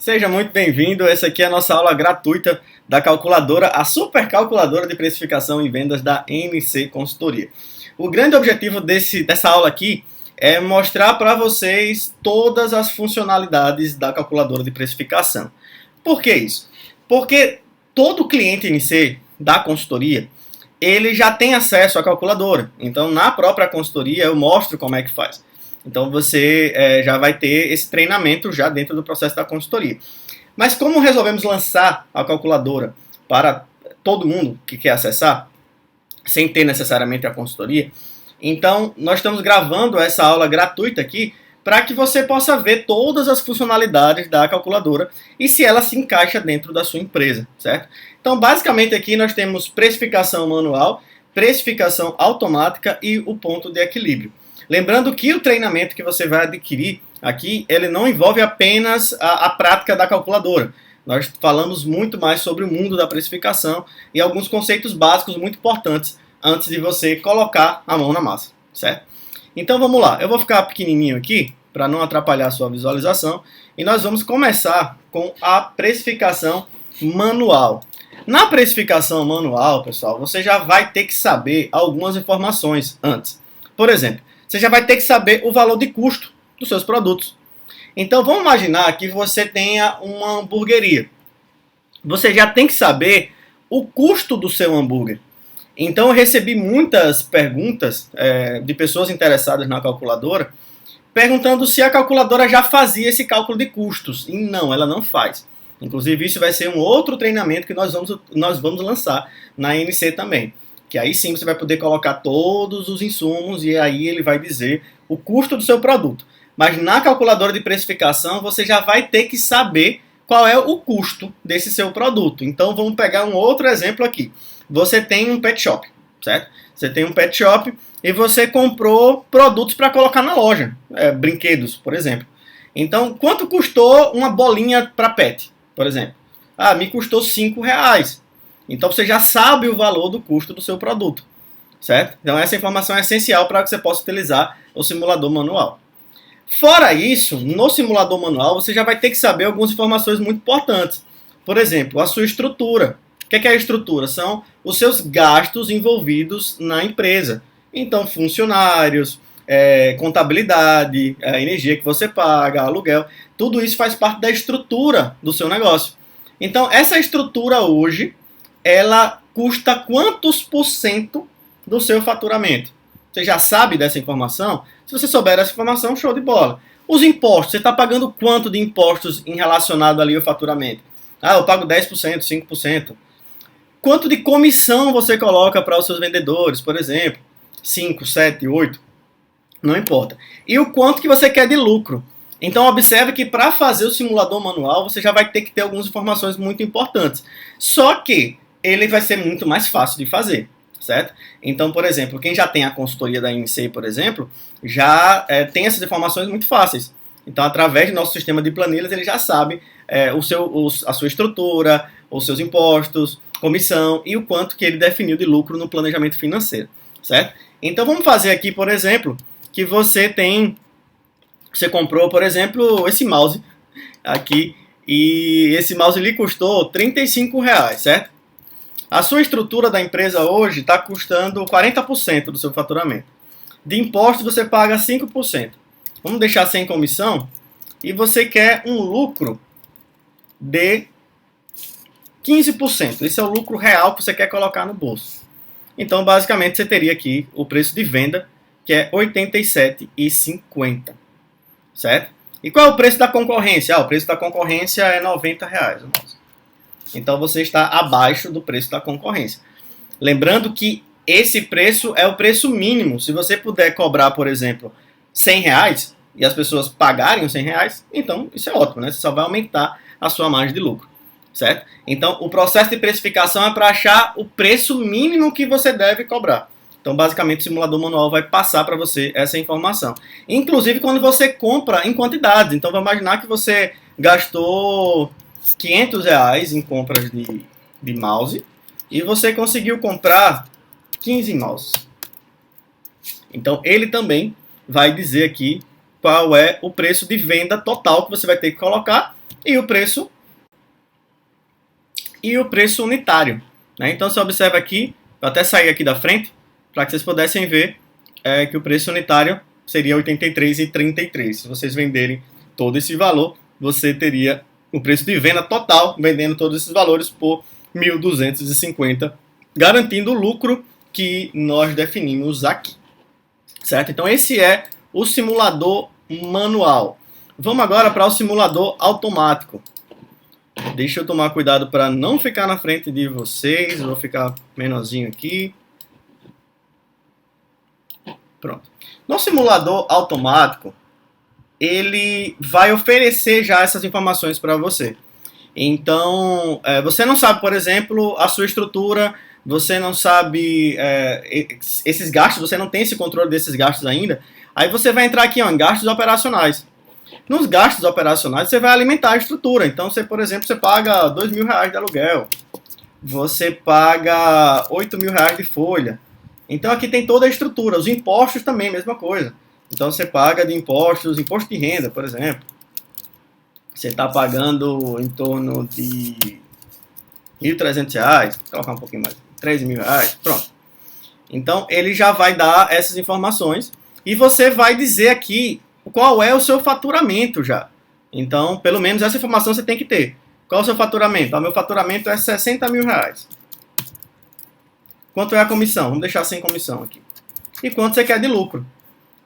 Seja muito bem-vindo. Essa aqui é a nossa aula gratuita da calculadora, a super calculadora de precificação e vendas da NC Consultoria. O grande objetivo dessa aula aqui é mostrar para vocês todas as funcionalidades da calculadora de precificação. Por que isso? Porque todo cliente NC da consultoria, ele já tem acesso à calculadora. Então, na própria consultoria, eu mostro como é que faz. Então, você já vai ter esse treinamento já dentro do processo da consultoria. Mas como resolvemos lançar a calculadora para todo mundo que quer acessar, sem ter necessariamente a consultoria, então nós estamos gravando essa aula gratuita aqui para que você possa ver todas as funcionalidades da calculadora e se ela se encaixa dentro da sua empresa, certo? Então, basicamente aqui nós temos precificação manual, precificação automática e o ponto de equilíbrio. Lembrando que o treinamento que você vai adquirir aqui, ele não envolve apenas a prática da calculadora. Nós falamos muito mais sobre o mundo da precificação e alguns conceitos básicos muito importantes antes de você colocar a mão na massa, certo? Então vamos lá, eu vou ficar pequenininho aqui para não atrapalhar a sua visualização e nós vamos começar com a precificação manual. Na precificação manual, pessoal, você já vai ter que saber algumas informações antes. Por exemplo, você já vai ter que saber o valor de custo dos seus produtos. Então vamos imaginar que você tenha uma hamburgueria. Você já tem que saber o custo do seu hambúrguer. Então eu recebi muitas perguntas de pessoas interessadas na calculadora, perguntando se a calculadora já fazia esse cálculo de custos. E não, ela não faz. Inclusive isso vai ser um outro treinamento que nós vamos lançar na NC também. Que aí sim você vai poder colocar todos os insumos e aí ele vai dizer o custo do seu produto. Mas na calculadora de precificação você já vai ter que saber qual é o custo desse seu produto. Então vamos pegar um outro exemplo aqui. Você tem um pet shop, certo? Você tem um pet shop e você comprou produtos para colocar na loja, brinquedos, por exemplo. Então quanto custou uma bolinha para pet, por exemplo? Me custou R$5. Então você já sabe o valor do custo do seu produto, certo? Então essa informação é essencial para que você possa utilizar o simulador manual. Fora isso, no simulador manual você já vai ter que saber algumas informações muito importantes. Por exemplo, a sua estrutura. O que é a estrutura? São os seus gastos envolvidos na empresa. Então, funcionários, contabilidade, a energia que você paga, aluguel, tudo isso faz parte da estrutura do seu negócio. Então, essa estrutura hoje, ela custa quantos por cento do seu faturamento? Você já sabe dessa informação? Se você souber dessa informação, show de bola. Os impostos, você está pagando quanto de impostos em relacionado ali ao faturamento? Eu pago 10%, 5%. Quanto de comissão você coloca para os seus vendedores, por exemplo? 5, 7, 8? Não importa. E o quanto que você quer de lucro? Então observe que para fazer o simulador manual, você já vai ter que ter algumas informações muito importantes. Só que ele vai ser muito mais fácil de fazer, certo? Então, por exemplo, quem já tem a consultoria da NC, por exemplo, já tem essas informações muito fáceis. Então, através do nosso sistema de planilhas, ele já sabe a sua estrutura, os seus impostos, comissão e o quanto que ele definiu de lucro no planejamento financeiro, certo? Então, vamos fazer aqui, por exemplo, que você comprou, por exemplo, esse mouse aqui e esse mouse lhe custou R$35, certo? A sua estrutura da empresa hoje está custando 40% do seu faturamento. De impostos você paga 5%. Vamos deixar sem comissão e você quer um lucro de 15%. Esse é o lucro real que você quer colocar no bolso. Então, basicamente, você teria aqui o preço de venda, que é R$ 87,50. Certo? E qual é o preço da concorrência? O preço da concorrência é R$ 90. Então você está abaixo do preço da concorrência. Lembrando que esse preço é o preço mínimo. Se você puder cobrar, por exemplo, R$100 e as pessoas pagarem os R$100, então isso é ótimo, né? Você só vai aumentar a sua margem de lucro, certo? Então o processo de precificação é para achar o preço mínimo que você deve cobrar. Então basicamente o simulador manual vai passar para você essa informação. Inclusive quando você compra em quantidades. Então vamos imaginar que você gastou R$500 em compras de mouse e você conseguiu comprar 15 mouses. Então ele também vai dizer aqui qual é o preço de venda total que você vai ter que colocar e o preço unitário. Né? Então você observa aqui, vou até sair aqui da frente, para que vocês pudessem ver que o preço unitário seria R$ 83,33. Se vocês venderem todo esse valor, você teria o preço de venda total, vendendo todos esses valores por 1.250, garantindo o lucro que nós definimos aqui. Certo? Então esse é o simulador manual. Vamos agora para o simulador automático. Deixa eu tomar cuidado para não ficar na frente de vocês. Eu vou ficar menorzinho aqui. Pronto. No simulador automático, ele vai oferecer já essas informações para você. Então, você não sabe, por exemplo, a sua estrutura, você não sabe esses gastos, você não tem esse controle desses gastos ainda. Aí você vai entrar aqui em gastos operacionais. Nos gastos operacionais, você vai alimentar a estrutura. Então, você, por exemplo, você paga R$2.000 de aluguel. Você paga R$8.000 de folha. Então, aqui tem toda a estrutura. Os impostos também, mesma coisa. Então, você paga de impostos, imposto de renda, por exemplo. Você está pagando em torno de R$1.300. Vou colocar um pouquinho mais. R$13.000. Pronto. Então, ele já vai dar essas informações. E você vai dizer aqui qual é o seu faturamento já. Então, pelo menos essa informação você tem que ter. Qual é o seu faturamento? O meu faturamento é R$60.000. Quanto é a comissão? Vamos deixar sem comissão aqui. E quanto você quer de lucro?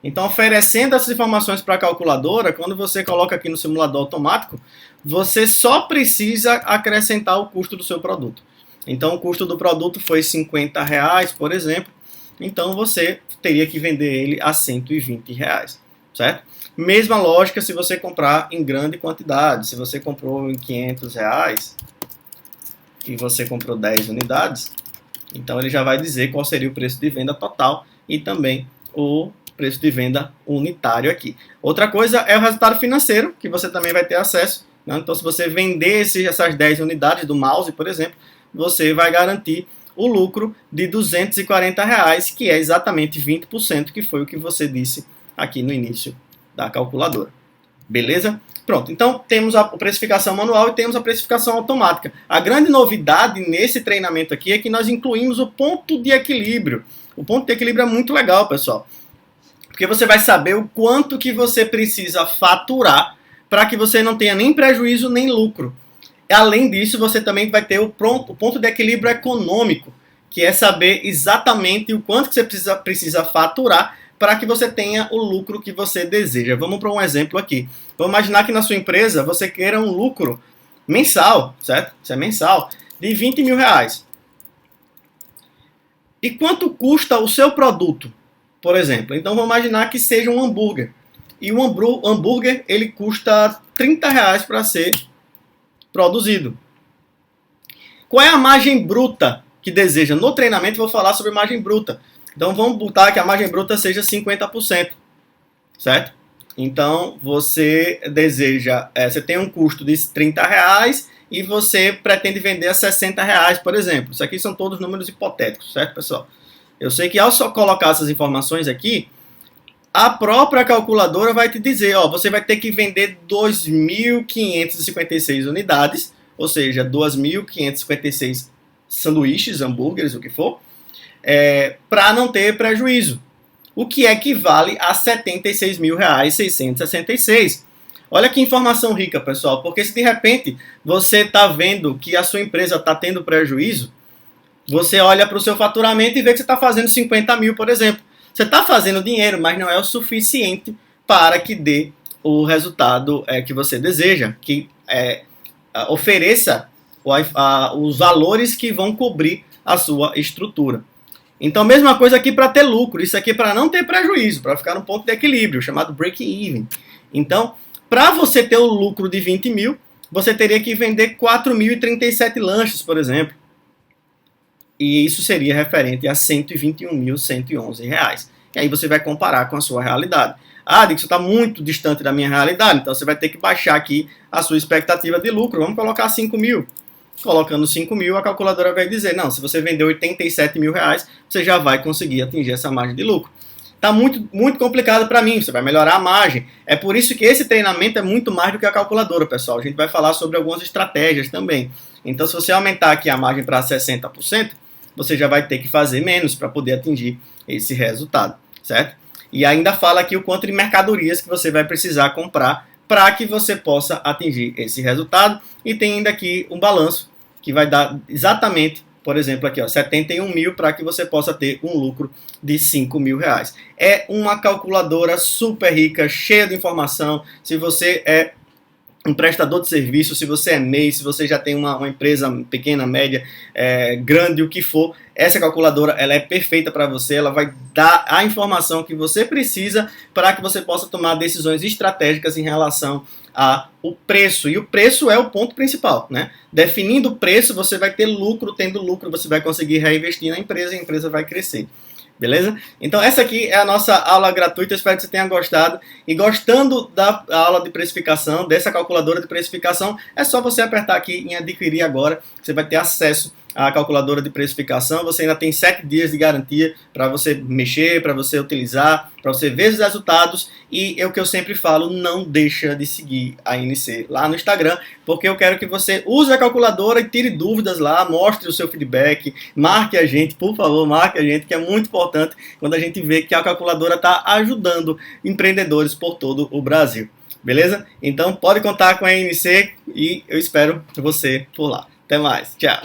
Então, oferecendo essas informações para a calculadora, quando você coloca aqui no simulador automático, você só precisa acrescentar o custo do seu produto. Então, o custo do produto foi R$50, por exemplo. Então, você teria que vender ele a R$120. Certo? Mesma lógica se você comprar em grande quantidade. Se você comprou em R$500 e você comprou 10 unidades, então ele já vai dizer qual seria o preço de venda total e também o preço de venda unitário aqui. Outra coisa é o resultado financeiro, que você também vai ter acesso. Né? Então, se você vender essas 10 unidades do mouse, por exemplo, você vai garantir o lucro de R$240, que é exatamente 20%, que foi o que você disse aqui no início da calculadora. Beleza? Pronto, então temos a precificação manual e temos a precificação automática. A grande novidade nesse treinamento aqui é que nós incluímos o ponto de equilíbrio. O ponto de equilíbrio é muito legal, pessoal. Porque você vai saber o quanto que você precisa faturar para que você não tenha nem prejuízo nem lucro. Além disso, você também vai ter o ponto de equilíbrio econômico, que é saber exatamente o quanto que você precisa faturar para que você tenha o lucro que você deseja. Vamos para um exemplo aqui. Vamos imaginar que na sua empresa você queira um lucro mensal, certo? Isso é mensal, de R$20.000. E quanto custa o seu produto, por exemplo? Então vamos imaginar que seja um hambúrguer. E o hambúrguer ele custa R$30 para ser produzido. Qual é a margem bruta que deseja? No treinamento eu vou falar sobre margem bruta. Então vamos botar que a margem bruta seja 50%, certo? Então você deseja, você tem um custo de R$30 e você pretende vender a R$60, por exemplo. Isso aqui são todos números hipotéticos, certo, pessoal? Eu sei que ao só colocar essas informações aqui, a própria calculadora vai te dizer, ó, você vai ter que vender 2.556 unidades, ou seja, 2.556 sanduíches, hambúrgueres, o que for, para não ter prejuízo, o que equivale a R$76.666. Olha que informação rica, pessoal, porque se de repente você está vendo que a sua empresa está tendo prejuízo, você olha para o seu faturamento e vê que você está fazendo 50 mil, por exemplo. Você está fazendo dinheiro, mas não é o suficiente para que dê o resultado que você deseja, que ofereça os valores que vão cobrir a sua estrutura. Então, mesma coisa aqui para ter lucro. Isso aqui é para não ter prejuízo, para ficar no ponto de equilíbrio, chamado break-even. Então, para você ter o lucro de 20 mil, você teria que vender 4.037 lanches, por exemplo. E isso seria referente a R$121.111. E aí você vai comparar com a sua realidade. Ah, Dixon, está muito distante da minha realidade, então você vai ter que baixar aqui a sua expectativa de lucro. Vamos colocar 5 mil. Colocando 5 mil, a calculadora vai dizer, não, se você vender R$87.000, você já vai conseguir atingir essa margem de lucro. tá muito complicado para mim, você vai melhorar a margem. É por isso que esse treinamento é muito mais do que a calculadora, pessoal. A gente vai falar sobre algumas estratégias também. Então, se você aumentar aqui a margem para 60%, você já vai ter que fazer menos para poder atingir esse resultado, certo? E ainda fala aqui o quanto de mercadorias que você vai precisar comprar para que você possa atingir esse resultado. E tem ainda aqui um balanço que vai dar exatamente, por exemplo, aqui, ó, 71 mil para que você possa ter um lucro de 5 mil reais. É uma calculadora super rica, cheia de informação. Se você é um prestador de serviço, se você é MEI, se você já tem uma empresa pequena, média, grande, o que for, essa calculadora ela é perfeita para você, ela vai dar a informação que você precisa para que você possa tomar decisões estratégicas em relação ao preço. E o preço é o ponto principal, né? Definindo o preço, você vai ter lucro, tendo lucro, você vai conseguir reinvestir na empresa e a empresa vai crescer. Beleza? Então essa aqui é a nossa aula gratuita, eu espero que você tenha gostado. E gostando da aula de precificação, dessa calculadora de precificação, é só você apertar aqui em adquirir agora, você vai ter acesso à calculadora de precificação. Você ainda tem 7 dias de garantia para você mexer, para você utilizar, para você ver os resultados. E é o que eu sempre falo, não deixa de seguir a NC lá no Instagram, porque eu quero que você use a calculadora e tire dúvidas lá, mostre o seu feedback, marque a gente, por favor, marque a gente, que é muito importante quando a gente vê que a calculadora está ajudando empreendedores por todo o Brasil. Beleza? Então pode contar com a NC e eu espero você por lá. Até mais. Tchau.